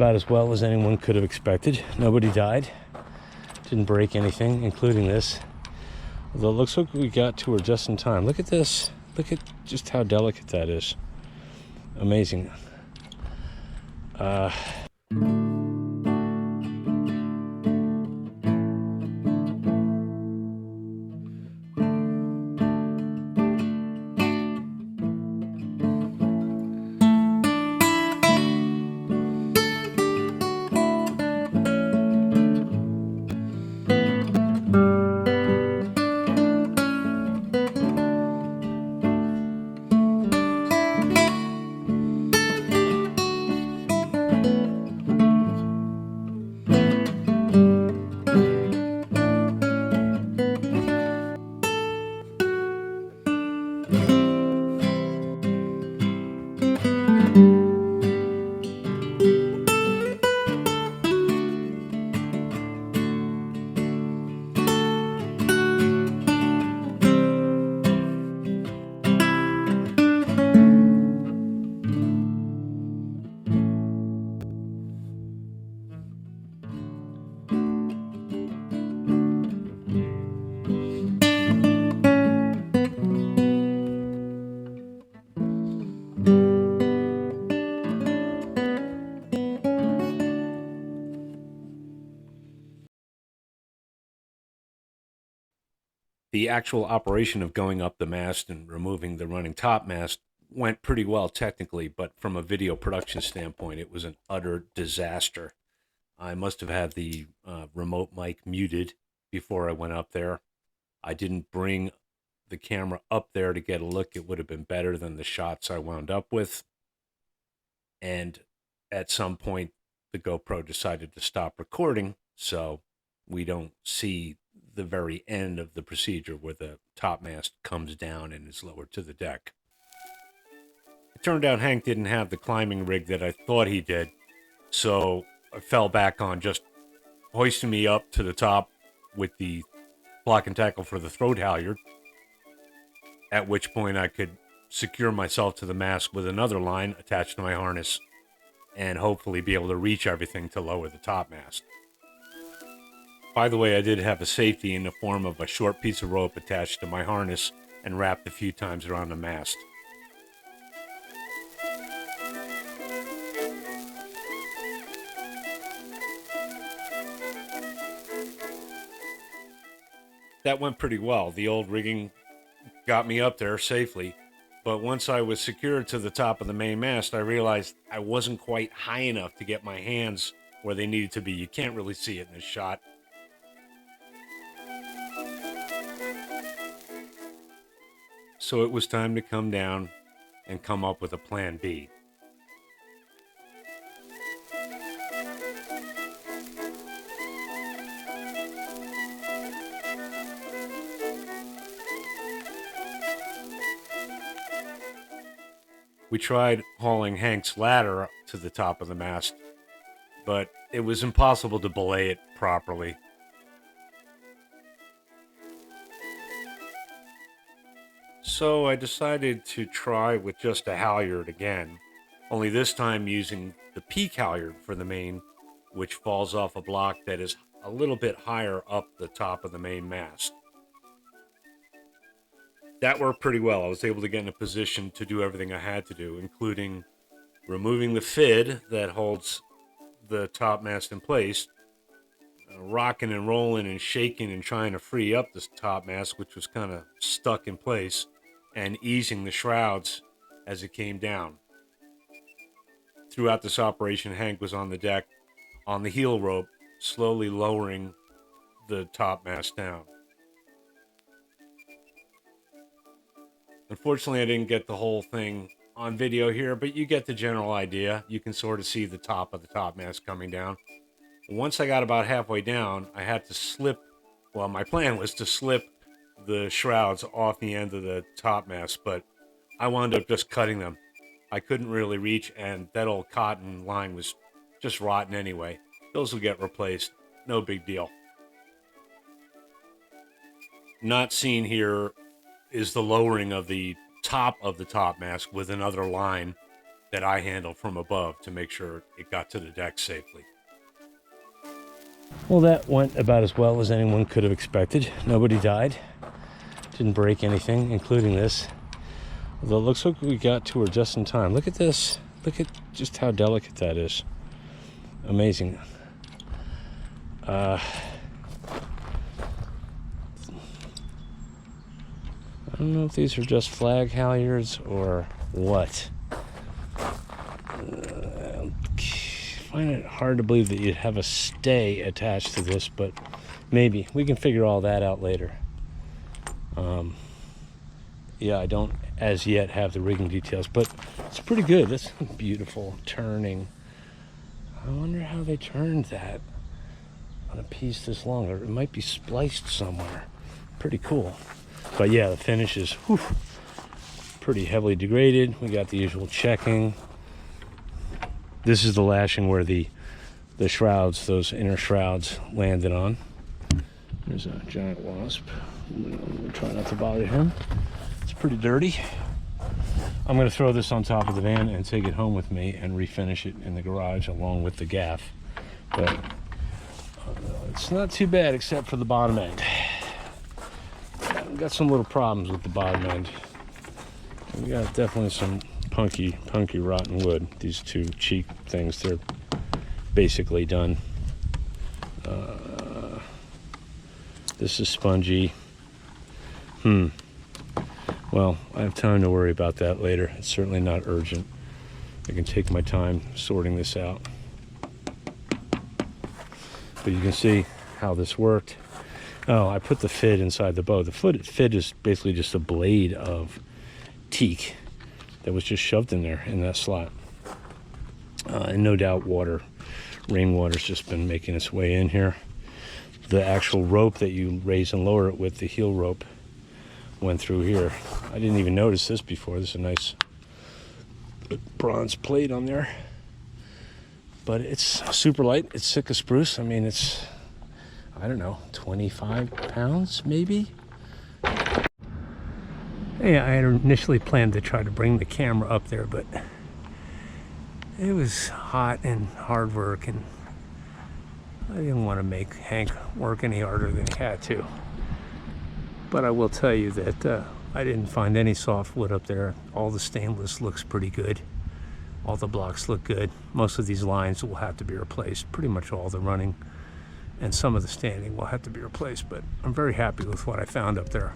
About as well as anyone could have expected. Nobody died. Didn't break anything, including this. Although it looks like we got to her just in time. Look at this. Look at just how delicate that is. Amazing. The actual operation of going up the mast and removing the running topmast went pretty well technically, but from a video production standpoint, it was an utter disaster. I must have had the remote mic muted before I went up there. I didn't bring the camera up there to get a look. It would have been better than the shots I wound up with. And at some point, the GoPro decided to stop recording, so we don't see the very end of the procedure where the topmast comes down and is lowered to the deck. It turned out Hank didn't have the climbing rig that I thought he did, so I fell back on just hoisting me up to the top with the block and tackle for the throat halyard, at which point I could secure myself to the mast with another line attached to my harness and hopefully be able to reach everything to lower the topmast. By the way, I did have a safety in the form of a short piece of rope attached to my harness and wrapped a few times around the mast. That went pretty well. The old rigging got me up there safely, but once I was secured to the top of the main mast, I realized I wasn't quite high enough to get my hands where they needed to be. You can't really see it in this shot. So it was time to come down and come up with a plan B. We tried hauling Hank's ladder up to the top of the mast, but it was impossible to belay it properly. So I decided to try with just a halyard again, only this time using the peak halyard for the main, which falls off a block that is a little bit higher up the top of the main mast. That worked pretty well. I was able to get in a position to do everything I had to do, including removing the fid that holds the topmast in place, rocking and rolling and shaking and trying to free up this topmast, which was kind of stuck in place, and easing the shrouds as it came down. Throughout this operation, Hank was on the deck on the heel rope, slowly lowering the topmast down. Unfortunately, I didn't get the whole thing on video here, but you get the general idea. You can sort of see the top of the topmast coming down. Once I got about halfway down, I had to slip, well, my plan was to slip the shrouds off the end of the topmast, but I wound up just cutting them. I couldn't really reach, and that old cotton line was just rotten anyway. Those will get replaced. No big deal. Not seen here is the lowering of the top of the topmast with another line that I handle from above to make sure it got to the deck safely. Well, that went about as well as anyone could have expected. Nobody died. Didn't break anything, including this. Although it looks like we got to her just in time. Look at this. Look at just how delicate that is. Amazing. I don't know if these are just flag halyards or what. I find it hard to believe that you'd have a stay attached to this, but maybe. We can figure all that out later. Yeah, I don't as yet have the rigging details, but it's pretty good. That's beautiful turning. I wonder how they turned that on a piece this long, or it might be spliced somewhere. Pretty cool. But yeah, the finish is pretty heavily degraded. We got the usual checking. This is the lashing where the shrouds, those inner shrouds, landed on. There's a giant wasp. We'll try not to bother him. It's pretty dirty. I'm going to throw this on top of the van and take it home with me and refinish it in the garage along with the gaff. But it's not too bad except for the bottom end. I've got some little problems with the bottom end. We got definitely some punky rotten wood. These two cheek things, they're basically done. This is spongy. Well, I have time to worry about that later. It's certainly not urgent. I can take my time sorting this out. But you can see how this worked. Oh, I put the fid inside the bow. The fid is basically just a blade of teak that was just shoved in there in that slot. And no doubt rainwater's just been making its way in here. The actual rope that you raise and lower it with, the heel rope, went through here. I didn't even notice this before. There's a nice bronze plate on there. But it's super light. It's thick as spruce. I mean, it's, I don't know, 25 pounds maybe? Yeah, I had initially planned to try to bring the camera up there, but it was hot and hard work, and I didn't want to make Hank work any harder than he had to. But I will tell you that I didn't find any softwood up there. All the stainless looks pretty good. All the blocks look good. Most of these lines will have to be replaced. Pretty much all the running and some of the standing will have to be replaced, but I'm very happy with what I found up there.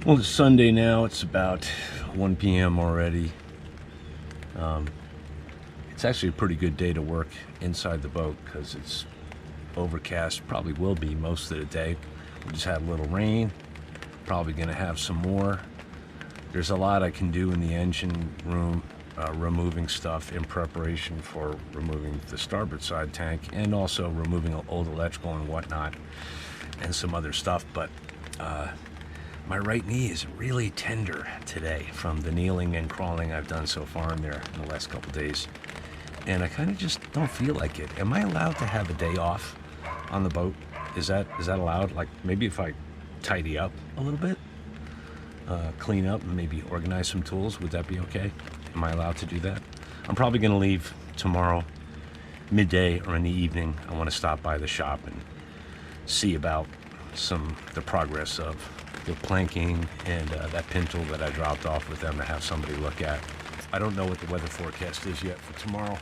Well, it's Sunday now. It's about 1 p.m. already. It's actually a pretty good day to work inside the boat because it's overcast. Probably will be most of the day. We just had a little rain. Probably going to have some more. There's a lot I can do in the engine room, removing stuff in preparation for removing the starboard side tank and also removing old electrical and whatnot and some other stuff. But my right knee is really tender today from the kneeling and crawling I've done so far in there in the last couple days. And I kind of just don't feel like it. Am I allowed to have a day off on the boat? Is that allowed? Like maybe if I tidy up a little bit, clean up and maybe organize some tools, would that be okay? Am I allowed to do that? I'm probably going to leave tomorrow midday or in the evening. I want to stop by the shop and see about the progress of the planking and that pintle that I dropped off with them to have somebody look at. I don't know what the weather forecast is yet for tomorrow.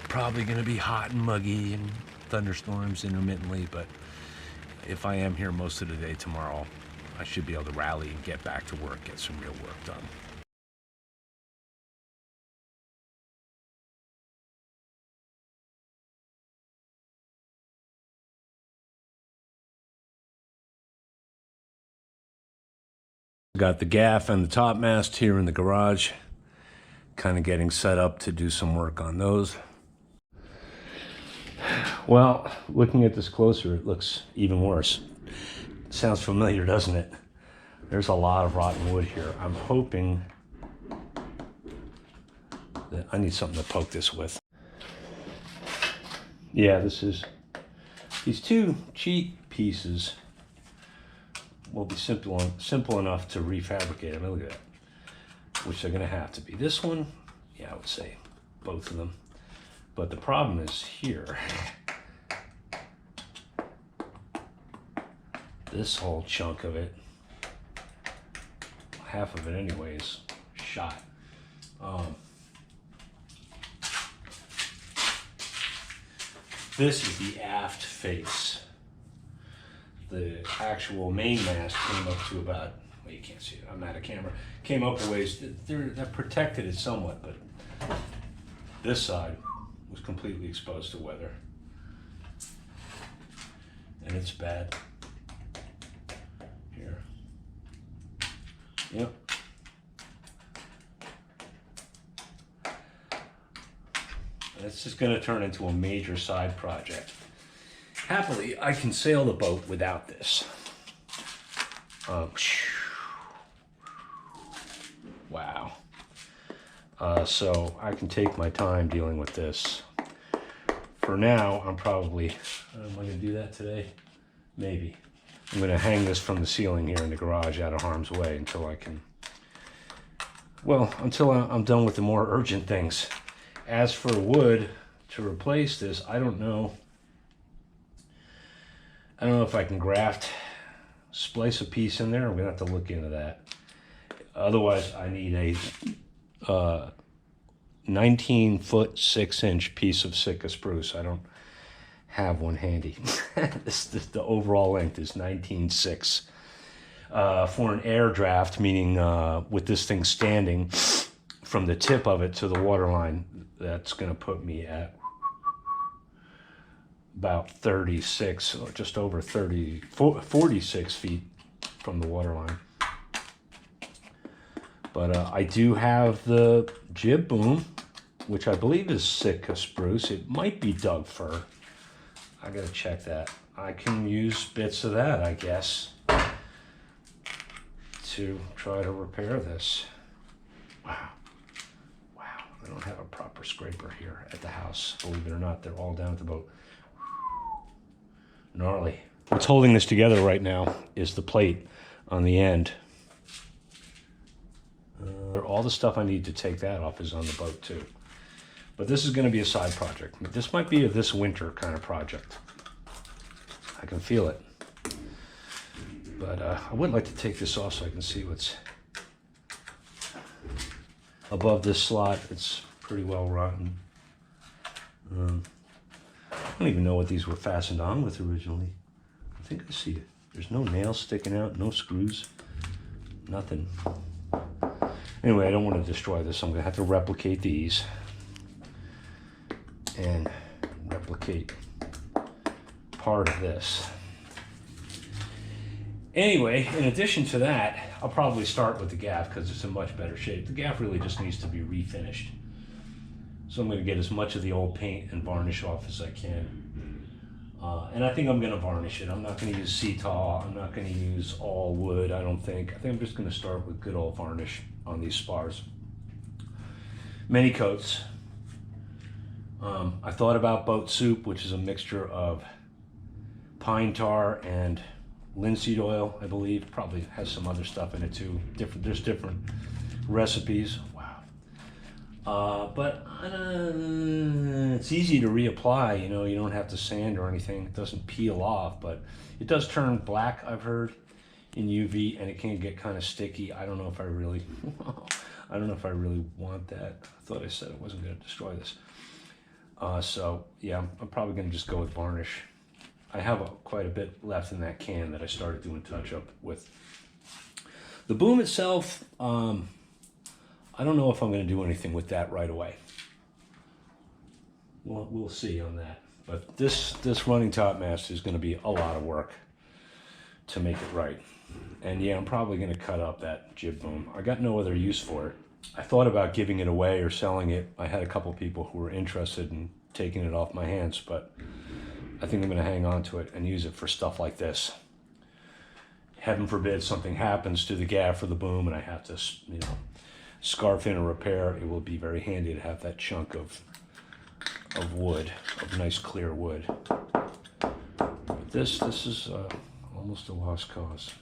Probably going to be hot and muggy and thunderstorms intermittently, but if I am here most of the day tomorrow, I should be able to rally and get back to work, get some real work done. Got the gaff and the topmast here in the garage. Kind of getting set up to do some work on those. Well, looking at this closer, it looks even worse. Sounds familiar, doesn't it? There's a lot of rotten wood here. I'm hoping that I need something to poke this with. Yeah, these two cheap pieces will be simple enough to refabricate. I mean, look at that. Which they're gonna have to be. This one, yeah, I would say both of them. But the problem is here. This whole chunk of it, half of it anyways, shot. This is the aft face. The actual main mast came up to about, well, you can't see it, I'm out of camera, came up a ways. That protected it somewhat, but this side was completely exposed to weather. And it's bad. Here. Yep. It's just going to turn into a major side project. Happily, I can sail the boat without this. Wow. So I can take my time dealing with this. For now, I'm probably, am I going to do that today? Maybe. I'm going to hang this from the ceiling here in the garage out of harm's way until I can, well, until I'm done with the more urgent things. As for wood to replace this, I don't know. I don't know if I can splice a piece in there. I'm gonna have to look into that. Otherwise, I need a 19-foot 6-inch piece of Sitka spruce. I don't have one handy. The overall length is 19.6. For an air draft, meaning with this thing standing from the tip of it to the waterline, that's going to put me at about 36, or just over 46 feet from the waterline. But I do have the jib boom, which I believe is Sitka spruce. It might be Doug fir. I got to check that. I can use bits of that, I guess, to try to repair this. Wow. I don't have a proper scraper here at the house. Believe it or not, they're all down at the boat. Gnarly. What's holding this together right now is the plate on the end. All the stuff I need to take that off is on the boat too. But this is going to be a side project. This might be a this winter kind of project. I can feel it. But I would like to take this off so I can see what's above this slot. It's pretty well rotten. I don't even know what these were fastened on with originally. I think I see it. There's no nails sticking out, no screws, nothing. Anyway, I don't want to destroy this. I'm going to have to replicate these and replicate part of this. Anyway, in addition to that, I'll probably start with the gaff because it's in much better shape. The gaff really just needs to be refinished. So I'm going to get as much of the old paint and varnish off as I can. And I think I'm going to varnish it. I'm not going to use CTAW. I'm not going to use all wood, I don't think. I think I'm just going to start with good old varnish on these spars. Many coats. I thought about boat soup, which is a mixture of pine tar and linseed oil, I believe. Probably has some other stuff in it too. There's different recipes. Wow. But it's easy to reapply, you know, you don't have to sand or anything. It doesn't peel off, but it does turn black, I've heard, in UV, and it can get kind of sticky. I don't know if I really want that. I thought I said I wasn't going to destroy this. So yeah, I'm probably going to just go with varnish. I have quite a bit left in that can that I started doing touch-up with. The boom itself, I don't know if I'm going to do anything with that right away. We'll see on that. But this running topmast is going to be a lot of work. to make it right. And yeah, I'm probably going to cut up that jib boom. I got no other use for it. I thought about giving it away or selling it. I had a couple people who were interested in taking it off my hands, but I think I'm going to hang on to it and use it for stuff like this. Heaven forbid something happens to the gaff or the boom and I have to, scarf in a repair. It will be very handy to have that chunk of wood, of nice clear wood. But this is almost a lost cause.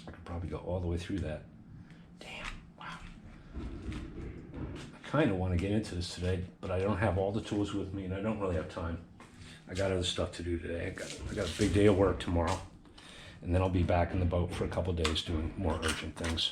I could probably go all the way through that. Damn, wow. I kind of want to get into this today, but I don't have all the tools with me and I don't really have time. I got other stuff to do today. I got a big day of work tomorrow. And then I'll be back in the boat for a couple of days doing more urgent things.